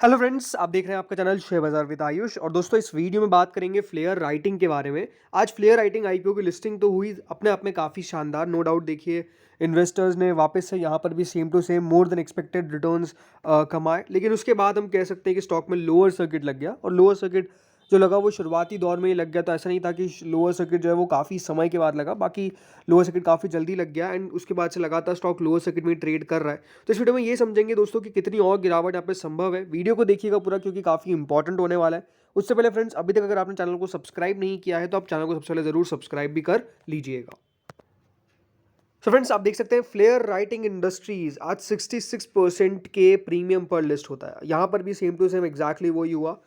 Hello friends, आप देख रहे हैं आपका चैनल शेयर बाजार विद आयुष। और दोस्तों, इस वीडियो में बात करेंगे फ्लेयर राइटिंग के बारे में। आज फ्लेयर राइटिंग आईपीओ की लिस्टिंग तो हुई अपने आप में काफ़ी शानदार, नो डाउट। देखिए, इन्वेस्टर्स ने वापस से यहाँ पर भी same to same more than expected returns कमाए। लेकिन उसके बाद हम कह सकते हैं कि स्टॉक में लोअर सर्किट लग गया, और लोअर सर्किट जो लगा वो शुरुआती दौर में ही लग गया। तो ऐसा नहीं था कि लोअर सर्किट जो है वो काफ़ी समय के बाद लगा, बाकी लोअर सर्किट काफ़ी जल्दी लग गया, एंड उसके बाद से लगातार स्टॉक लोअर सर्किट में ट्रेड कर रहा है। तो इस वीडियो में ये समझेंगे दोस्तों कि कितनी और गिरावट यहाँ पे संभव है। वीडियो को देखिएगा पूरा, क्योंकि काफ़ी इंपॉर्टेंट होने वाला है। उससे पहले फ्रेंड्स, अभी तक अगर आपने चैनल को सब्सक्राइब नहीं किया है तो आप चैनल को सबसे पहले जरूर सब्सक्राइब भी कर लीजिएगा। तो फ्रेंड्स, आप देख सकते हैं फ्लेयर राइटिंग इंडस्ट्रीज आज 66% के प्रीमियम पर लिस्ट होता है। यहाँ पर भी सेम टू सेम एग्जैक्टली वही हुआ,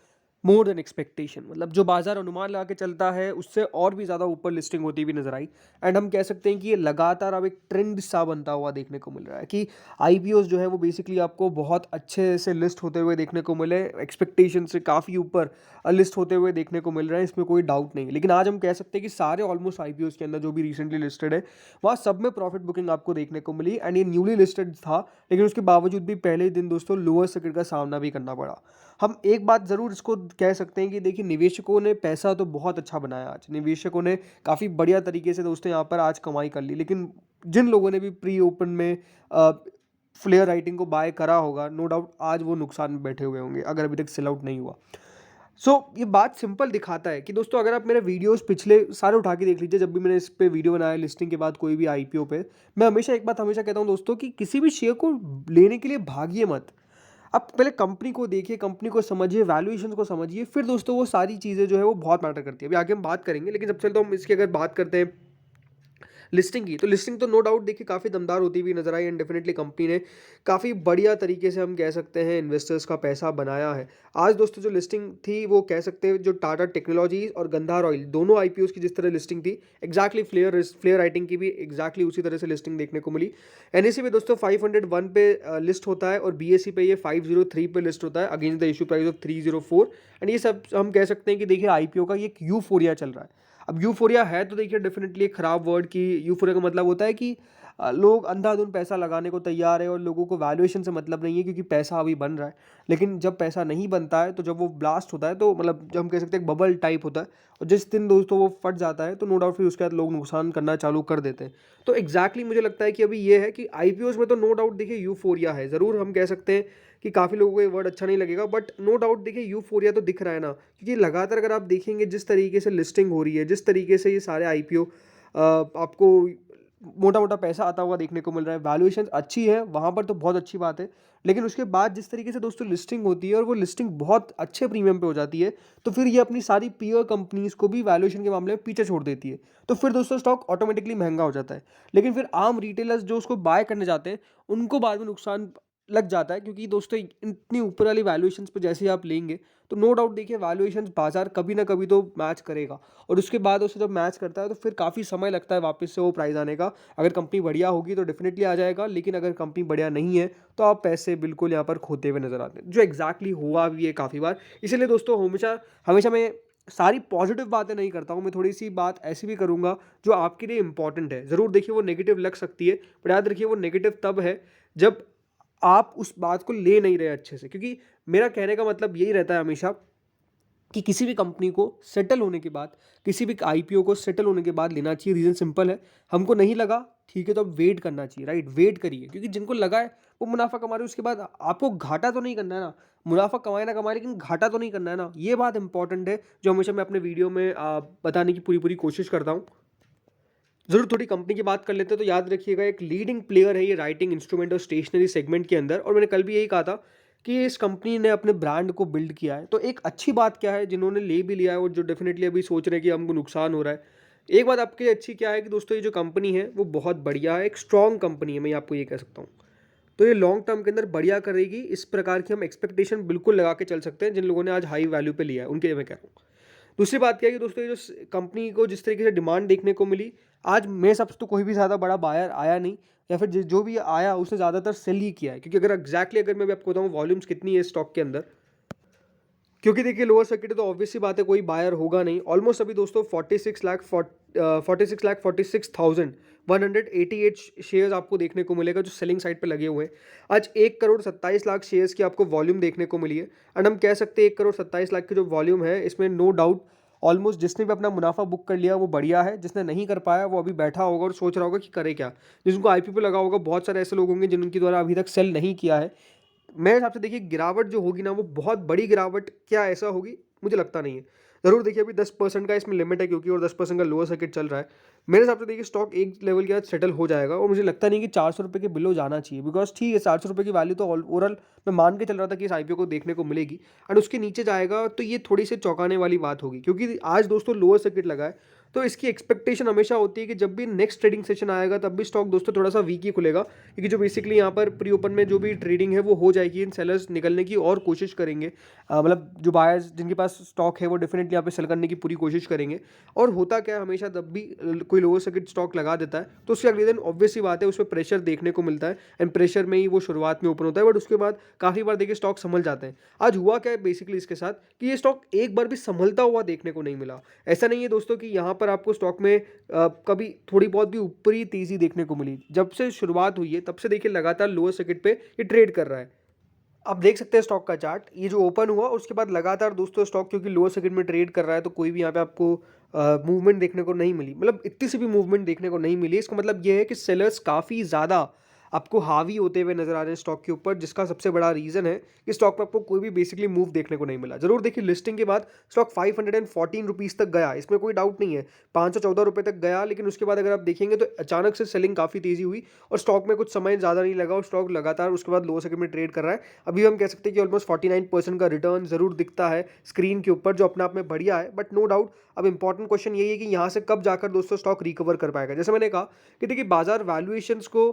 मोर देन एक्सपेक्टेशन। मतलब जो बाजार अनुमान लगा के चलता है उससे और भी ज़्यादा ऊपर लिस्टिंग होती हुई नजर आई। एंड हम कह सकते हैं कि ये लगातार अब एक ट्रेंड सा बनता हुआ देखने को मिल रहा है कि आईपीओस जो है वो बेसिकली आपको बहुत अच्छे से लिस्ट होते हुए देखने को मिले, एक्सपेक्टेशन से काफ़ी ऊपर लिस्ट होते हुए देखने को मिल रहा है। इसमें कोई डाउट नहीं है। लेकिन आज हम कह सकते हैं कि सारे ऑलमोस्ट आईपीओस के अंदर जो भी रिसेंटली लिस्टेड है वहाँ सब में प्रॉफिट बुकिंग आपको देखने को मिली। एंड ये न्यूली लिस्टेड था, लेकिन उसके बावजूद भी पहले ही दिन दोस्तों लोअर सर्किट का सामना भी करना पड़ा। हम एक बात ज़रूर इसको कह सकते हैं कि देखिए, निवेशकों ने पैसा तो बहुत अच्छा बनाया। आज निवेशकों ने काफ़ी बढ़िया तरीके से दोस्तों यहाँ पर आज कमाई कर ली। लेकिन जिन लोगों ने भी प्री ओपन में फ्लेयर राइटिंग को बाय करा होगा, नो डाउट आज वो नुकसान में बैठे हुए होंगे अगर अभी तक सेल आउट नहीं हुआ। ये बात सिंपल दिखाता है कि दोस्तों, अगर आप मेरे वीडियोस पिछले सारे उठा के देख लीजिए, जब भी मैंने इस पे वीडियो बनाया लिस्टिंग के बाद कोई भी आईपीओ पे, मैं हमेशा एक बात हमेशा कहता हूँ दोस्तों कि किसी भी शेयर को लेने के लिए भागिए मत। आप पहले कंपनी को देखिए, कंपनी को समझिए, वैल्यूएशन को समझिए, फिर दोस्तों वो सारी चीज़ें जो है वो बहुत मैटर करती है। अभी आगे हम बात करेंगे, लेकिन सबसे पहले तो हम इसकी अगर बात करते हैं लिस्टिंग की, तो लिस्टिंग तो नो डाउट देखिए काफ़ी दमदार होती हुई नजर आई। एंड डेफिनेटली कंपनी ने काफ़ी बढ़िया तरीके से, हम कह सकते हैं, इन्वेस्टर्स का पैसा बनाया है। आज दोस्तों जो लिस्टिंग थी वो कह सकते हैं, जो टाटा टेक्नोलॉजीज और गंधार ऑयल दोनों आईपीओ की जिस तरह लिस्टिंग थी, एक्जैक्टली फ्लेयर राइटिंग की भी एक्जैक्टली उसी तरह से लिस्टिंग देखने को मिली। एनएसई पे दोस्तों 501 पे लिस्ट होता है, और बीएसई पे ये 503 पे लिस्ट होता है against the issue price of 304। And ये सब हम कह सकते हैं कि देखिए आईपीओ का ये एक यूफोरिया चल रहा है। अब यूफोरिया है तो देखिए डेफिनेटली एक खराब वर्ड की। यूफोरिया का मतलब होता है कि लोग अंधाधुंध पैसा लगाने को तैयार है, और लोगों को वैल्यूएशन से मतलब नहीं है, क्योंकि पैसा अभी बन रहा है। लेकिन जब पैसा नहीं बनता है, तो जब वो ब्लास्ट होता है, तो मतलब जब हम कह सकते हैं बबल टाइप होता है, और जिस दिन दोस्तों वो फट जाता है, तो नो डाउट फिर उसके बाद लोग नुकसान करना चालू कर देते हैं। तो एग्जैक्टली मुझे लगता है कि अभी ये है कि आईपीओस में तो नो डाउट देखिए यूफोरिया है। ज़रूर हम कह सकते हैं कि काफ़ी लोगों को ये वर्ड अच्छा नहीं लगेगा, बट नो डाउट देखिए यूफोरिया तो दिख रहा है ना। क्योंकि लगातार अगर आप देखेंगे जिस तरीके से लिस्टिंग हो रही है, जिस तरीके से ये सारे आईपीओ आपको मोटा मोटा पैसा आता हुआ देखने को मिल रहा है, वैल्यूएशन अच्छी है वहाँ पर, तो बहुत अच्छी बात है। लेकिन उसके बाद जिस तरीके से दोस्तों लिस्टिंग होती है, और वो लिस्टिंग बहुत अच्छे प्रीमियम पे हो जाती है, तो फिर ये अपनी सारी पीयर कंपनीज को भी वैल्यूएशन के मामले में पीछे छोड़ देती है। तो फिर दोस्तों स्टॉक ऑटोमेटिकली महंगा हो जाता है। लेकिन फिर आम रिटेलर्स जो उसको बाय करने जाते हैं, उनको बाद में नुकसान लग जाता है, क्योंकि दोस्तों इतनी ऊपर वाली वैल्यूएशंस पे जैसे ही आप लेंगे, तो नो डाउट देखिए वैल्यूएशंस बाजार कभी ना कभी तो मैच करेगा। और उसके बाद उसे जब मैच करता है, तो फिर काफ़ी समय लगता है वापस से वो प्राइस आने का। अगर कंपनी बढ़िया होगी तो डेफिनेटली आ जाएगा, लेकिन अगर कंपनी बढ़िया नहीं है तो आप पैसे बिल्कुल यहाँ पर खोते हुए नजर आते हैं, जो एग्जैक्टली हुआ भी है काफ़ी बार। इसलिए दोस्तों हमेशा हमेशा मैं सारी पॉजिटिव बातें नहीं करता हूँ, मैं थोड़ी सी बात ऐसी भी करूँगा जो आपके लिए इंपॉर्टेंट है। ज़रूर देखिए वो नेगेटिव लग सकती है, पर याद रखिए वो नेगेटिव तब है जब आप उस बात को ले नहीं रहे अच्छे से। क्योंकि मेरा कहने का मतलब यही रहता है हमेशा कि किसी भी कंपनी को सेटल होने के बाद, किसी भी आईपीओ को सेटल होने के बाद लेना चाहिए। रीज़न सिंपल है, हमको नहीं लगा ठीक है तो अब वेट करना चाहिए, राइट? वेट करिए, क्योंकि जिनको लगा है वो मुनाफा कमा रहे हैं। उसके बाद आपको घाटा तो नहीं करना है ना। मुनाफा कमाए ना कमाए, लेकिन घाटा तो नहीं करना है ना। ये बात इंपॉर्टेंट है, जो हमेशा मैं अपने वीडियो में बताने की पूरी पूरी कोशिश करता हूँ। ज़रूर थोड़ी कंपनी की बात कर लेते हैं, तो याद रखिएगा एक लीडिंग प्लेयर है ये राइटिंग इंस्ट्रूमेंट और स्टेशनरी सेगमेंट के अंदर। और मैंने कल भी यही कहा था कि इस कंपनी ने अपने ब्रांड को बिल्ड किया है। तो एक अच्छी बात क्या है, जिन्होंने ले भी लिया है और जो डेफिनेटली अभी सोच रहे हैं कि हमको नुकसान हो रहा है, एक बात आपके लिए अच्छी क्या है कि दोस्तों ये जो कंपनी है वो बहुत बढ़िया है, एक स्ट्रॉन्ग कंपनी है, मैं आपको ये कह सकता हूँ। तो ये लॉन्ग टर्म के अंदर बढ़िया करेगी, इस प्रकार की हम एक्सपेक्टेशन बिल्कुल लगा के चल सकते हैं। जिन लोगों ने आज हाई वैल्यू पे लिया है उनके लिए मैं कह रहा हूँ। दूसरी बात क्या है कि दोस्तों ये जो कंपनी को जिस तरीके से डिमांड देखने को मिली, आज मेरे हिसाब से तो कोई भी ज़्यादा बड़ा बायर आया नहीं, या फिर जो भी आया उसने ज़्यादातर सेल ही किया है। क्योंकि अगर एग्जैक्टली अगर मैं भी आपको बताऊँ वॉल्यूम्स कितनी है स्टॉक के अंदर, क्योंकि देखिए लोअर सर्किट है तो ऑब्वियसली बात है कोई बायर होगा नहीं। ऑलमोस्ट अभी दोस्तों 46 लाख 46,46,000 188 शेयर्स आपको देखने को मिलेगा जो सेलिंग साइड पे लगे हुए हैं। आज 1,27,00,000 शेयर्स की आपको वॉल्यूम देखने को मिली है एंड हम कह सकते हैं 1,27,00,000 की जो वॉल्यूम है इसमें नो डाउट ऑलमोस्ट जिसने भी अपना मुनाफा बुक कर लिया वो बढ़िया है, जिसने नहीं कर पाया वो अभी बैठा होगा और सोच रहा होगा कि करे क्या। जिनको आईपीओ पे लगा होगा बहुत सारे ऐसे लोग होंगे जिनके द्वारा अभी तक सेल नहीं किया है। मेरे हिसाब से देखिए गिरावट जो होगी ना वो बहुत बड़ी गिरावट क्या ऐसा होगी मुझे लगता नहीं है। ज़रूर देखिए अभी 10% का इसमें लिमिट है क्योंकि और 10% का लोअर सर्किट चल रहा है। मेरे हिसाब से देखिए स्टॉक एक लेवल के बाद सेटल हो जाएगा और मुझे लगता नहीं कि 400 रुपये के बिलो जाना चाहिए, बिकॉज ठीक है 400 रुपये की वैल्यू तो ओवरऑल मैं मान के चल रहा था कि इस आईपीओ को देखने को मिलेगी एंड उसके नीचे जाएगा तो ये थोड़ी सी चौंकाने वाली बात होगी क्योंकि आज दोस्तों लोअर सर्किट लगा है। तो इसकी एक्सपेक्टेशन हमेशा होती है कि जब भी नेक्स्ट ट्रेडिंग सेशन आएगा तब भी स्टॉक दोस्तों थोड़ा सा वीक ही खुलेगा क्योंकि जो बेसिकली यहाँ पर प्री ओपन में जो भी ट्रेडिंग है वो हो जाएगी, इन सेलर्स निकलने की और कोशिश करेंगे। मतलब जो बायर्स जिनके पास स्टॉक है वो डेफिनेटली यहाँ पे सेल करने की पूरी कोशिश करेंगे। और होता क्या है हमेशा जब भी कोई लोअर सर्किट स्टॉक लगा देता है तो उसके अगले दिन ऑब्वियस ही बात है उसमें प्रेशर देखने को मिलता है एंड प्रेशर में ही वो शुरुआत में ओपन होता है बट उसके बाद काफ़ी बार देखिए स्टॉक संभल जाते हैं। आज हुआ क्या है बेसिकली इसके साथ कि ये स्टॉक एक बार भी संभलता हुआ देखने को नहीं मिला। ऐसा नहीं है दोस्तों कि यहाँ पर आपको स्टॉक में कभी थोड़ी बहुत भी ऊपरी तेजी देखने को मिली। जब से शुरुआत हुई है तब से देखिए लगातार लोअर सर्किट पे ये ट्रेड कर रहा है। आप देख सकते हैं स्टॉक का चार्ट, ये जो ओपन हुआ उसके बाद लगातार दोस्तों स्टॉक क्योंकि लोअर सर्किट में ट्रेड कर रहा है तो कोई भी यहाँ पे आपको मूवमेंट देखने को नहीं मिली, मतलब इतनी सी भी मूवमेंट देखने को नहीं मिली। इसका मतलब ये है कि सेलर्स काफ़ी ज़्यादा आपको हावी होते हुए नजर आ रहे हैं स्टॉक के ऊपर, जिसका सबसे बड़ा रीज़न है कि स्टॉक पर आपको कोई भी बेसिकली मूव देखने को नहीं मिला। जरूर देखिए लिस्टिंग के बाद स्टॉक 514 रुपीज़ तक गया, इसमें कोई डाउट नहीं है, 514 रुपये तक गया, लेकिन उसके बाद अगर आप देखेंगे तो अचानक से सेलिंग काफ़ी तेज़ी हुई और स्टॉक में कुछ समय ज़्यादा नहीं लगा और स्टॉक लगातार उसके बाद लोअर सर्किट में ट्रेड कर रहा है। अभी हम कह सकते हैं कि ऑलमोस्ट 49% का रिटर्न ज़रूर दिखता है स्क्रीन के ऊपर जो अपने आप में बढ़िया है, बट नो डाउट अब इंपॉर्टेंट क्वेश्चन यही है कि यहाँ से कब जाकर दोस्तों स्टॉक रिकवर कर पाएगा। जैसे मैंने कहा कि देखिए बाजार वैल्यूएशंस को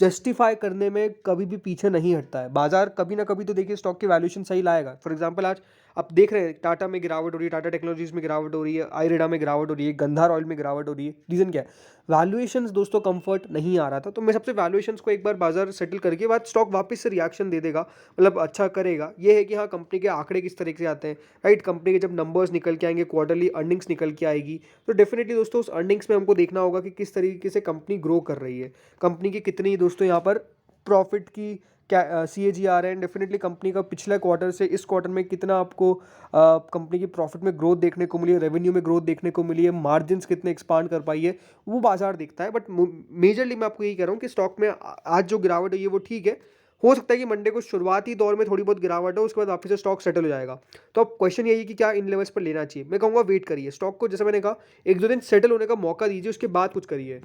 जस्टिफाई करने में कभी भी पीछे नहीं हटता है। बाजार कभी ना कभी तो देखिए स्टॉक की वैल्यूएशन सही लाएगा। फॉर एग्जांपल आज आप देख रहे हैं टाटा में गिरावट हो रही है, टाटा टेक्नोलॉजीज में गिरावट हो रही है, आईरेडा में गिरावट हो रही है, गंधार ऑयल में गिरावट हो रही है। रीज़न क्या है? वैल्यूएशंस दोस्तों कंफर्ट नहीं आ रहा था। तो मैं सबसे वैल्यूएशंस को एक बार बाजार सेटल करके बाद स्टॉक वापस से रिएक्शन दे देगा, मतलब अच्छा करेगा। ये है कि हाँ कंपनी के आंकड़े किस तरीके से आते हैं, राइट। कंपनी के जब नंबर्स निकल के आएंगे, क्वार्टरली अर्निंग्स निकल के आएगी, तो डेफिनेटली दोस्तों उस अर्निंग्स में हमको देखना होगा कि किस तरीके से कंपनी ग्रो कर रही है, कंपनी की कितनी दोस्तों यहाँ पर प्रॉफिट की क्या CAGR है, डेफिनेटली कंपनी का पिछले क्वार्टर से इस क्वार्टर में कितना आपको कंपनी की प्रॉफिट में ग्रोथ देखने को मिली है, रेवेन्यू में ग्रोथ देखने को मिली है, मार्जिन्स कितने एक्सपांड कर पाई है, वो बाजार देखता है। बट मेजरली मैं आपको यही कह रहा हूँ कि स्टॉक में आज जो गिरावट हुई है वो ठीक है। हो सकता है कि मंडे को शुरुआती दौर में थोड़ी बहुत गिरावट हो, उसके बाद वापस से स्टॉक सेटल हो जाएगा। तो अब क्वेश्चन यही है कि क्या इन लेवल्स पर लेना चाहिए। मैं कहूँगा वेट करिए स्टॉक को, जैसे मैंने कहा एक दो दिन सेटल होने का मौका दीजिए, उसके बाद कुछ करिए,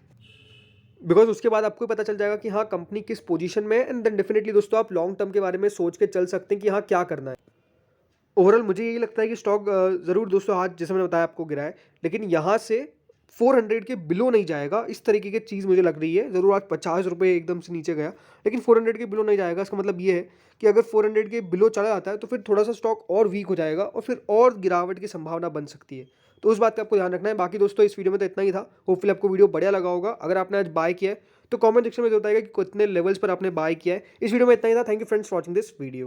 बिकॉज उसके बाद आपको पता चल जाएगा कि हाँ कंपनी किस पोजीशन में है एंड देन डेफिनेटली दोस्तों आप लॉन्ग टर्म के बारे में सोच के चल सकते हैं कि हाँ क्या करना है। ओवरऑल मुझे यही लगता है कि स्टॉक ज़रूर दोस्तों आज जैसे मैंने बताया आपको गिरा है, लेकिन यहाँ से 400 के बिलो नहीं जाएगा, इस तरीके की चीज़ मुझे लग रही है। ज़रूर आज 50 रुपये एकदम से नीचे गया, लेकिन 400 के बिलो नहीं जाएगा। इसका मतलब ये है कि अगर 400 के बिलो चला जाता है तो फिर थोड़ा सा स्टॉक और वीक हो जाएगा और फिर और गिरावट की संभावना बन सकती है। तो उस बात का आपको ध्यान रखना है। बाकी दोस्तों इस वीडियो में तो इतना ही था। होपफुली आपको वीडियो बढ़िया लगा होगा। अगर आपने आज बाय किया है तो कमेंट सेक्शन में बताइएगा कि कितने लेवल्स पर आपने बाय किया है। इस वीडियो में इतना ही था। Thank you friends for watching this video.